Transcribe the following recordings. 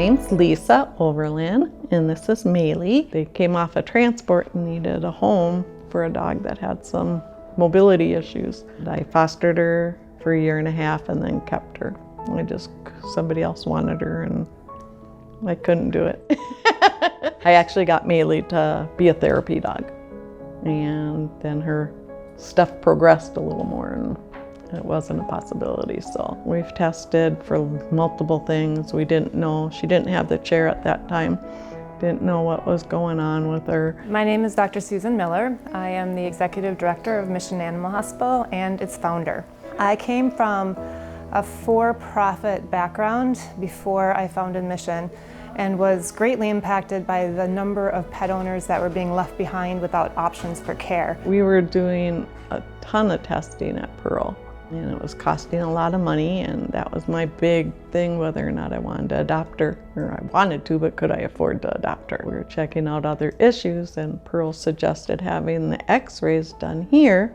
name's Lisa Overland, and this is Maeley. They came off a transport and needed a home for a dog that had some mobility issues. I fostered her for 1.5 years and then kept her. Somebody else wanted her and I couldn't do it. I actually got Maeley to be a therapy dog, and then her stuff progressed a little more and it wasn't a possibility. So we've tested for multiple things. We didn't know, she didn't have the chair at that time. Didn't know what was going on with her. My name is Dr. Susan Miller. I am the Executive Director of Mission Animal Hospital and its founder. I came from a for-profit background before I founded Mission, and was greatly impacted by the number of pet owners that were being left behind without options for care. We were doing a ton of testing at Pearl, and it was costing a lot of money, and that was my big thing, whether or not I wanted to adopt her, or I wanted to, but could I afford to adopt her? We were checking out other issues, and Pearl suggested having the x-rays done here,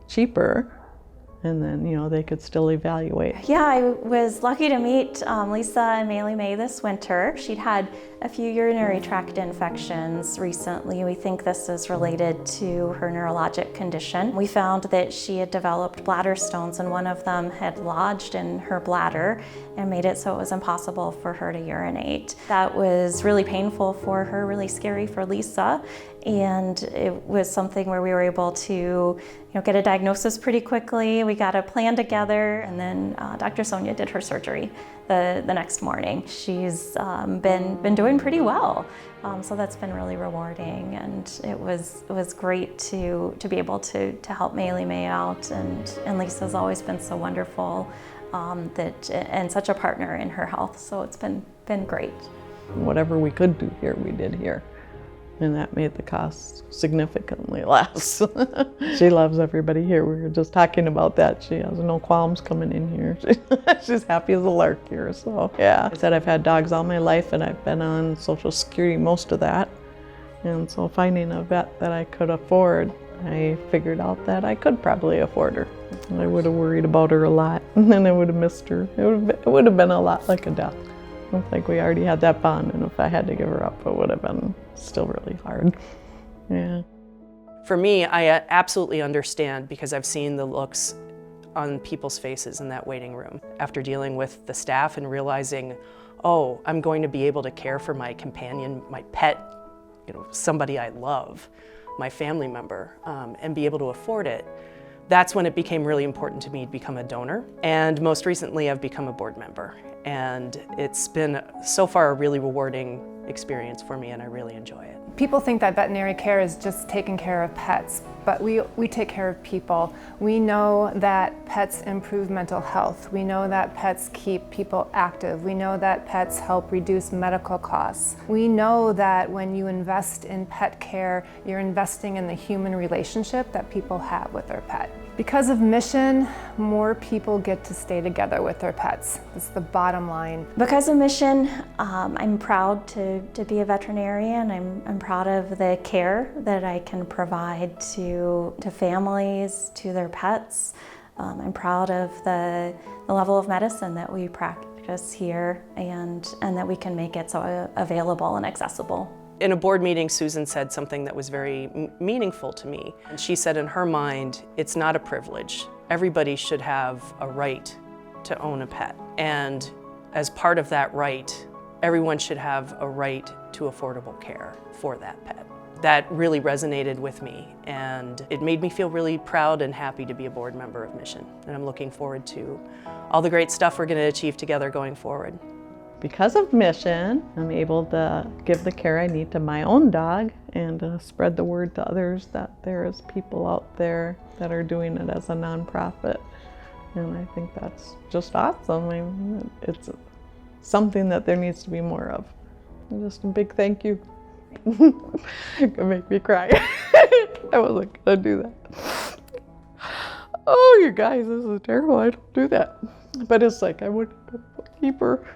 cheaper, and then, they could still evaluate. Yeah, I was lucky to meet Lisa and Maeley May this winter. She'd had a few urinary tract infections recently. We think this is related to her neurologic condition. We found that she had developed bladder stones, and one of them had lodged in her bladder and made it so it was impossible for her to urinate. That was really painful for her, really scary for Lisa. And it was something where we were able to get a diagnosis pretty quickly. We got a plan together, and then Dr. Sonia did her surgery the next morning. She's been doing pretty well, so that's been really rewarding, and it was great to be able to help Maeley May out, and Lisa's always been so wonderful and such a partner in her health, so it's been great. Whatever we could do here, we did here. And that made the cost significantly less. She loves everybody here. We were just talking about that. She has no qualms coming in here. She's happy as a lark here, so yeah. I said I've had dogs all my life, and I've been on Social Security most of that. And so finding a vet that I could afford, I figured out that I could probably afford her. I would have worried about her a lot, and then I would have missed her. It would have been a lot like a death. I don't think we already had that bond, and if I had to give her up, it would have been still really hard. Yeah. For me, I absolutely understand, because I've seen the looks on people's faces in that waiting room after dealing with the staff and realizing, oh, I'm going to be able to care for my companion, my pet, somebody I love, my family member, and be able to afford it. That's when it became really important to me to become a donor. And most recently, I've become a board member. And it's been, so far, a really rewarding experience for me, and I really enjoy it. People think that veterinary care is just taking care of pets, but we take care of people. We know that pets improve mental health. We know that pets keep people active. We know that pets help reduce medical costs. We know that when you invest in pet care, you're investing in the human relationship that people have with their pet. Because of Mission, more people get to stay together with their pets. That's the bottom line. Because of Mission, I'm proud to be a veterinarian. I'm proud of the care that I can provide to families, to their pets. I'm proud of the level of medicine that we practice here, and that we can make it so available and accessible. In a board meeting, Susan said something that was very meaningful to me. And she said in her mind, it's not a privilege. Everybody should have a right to own a pet. And as part of that right, everyone should have a right to affordable care for that pet. That really resonated with me, and it made me feel really proud and happy to be a board member of Mission. And I'm looking forward to all the great stuff we're going to achieve together going forward. Because of Mission, I'm able to give the care I need to my own dog and to spread the word to others that there's people out there that are doing it as a nonprofit. And I think that's just awesome. I mean, it's something that there needs to be more of. And just a big thank you. It could make me cry. I wasn't gonna do that. Oh, you guys, this is terrible. I don't do that. But it's like I wouldn't keep her.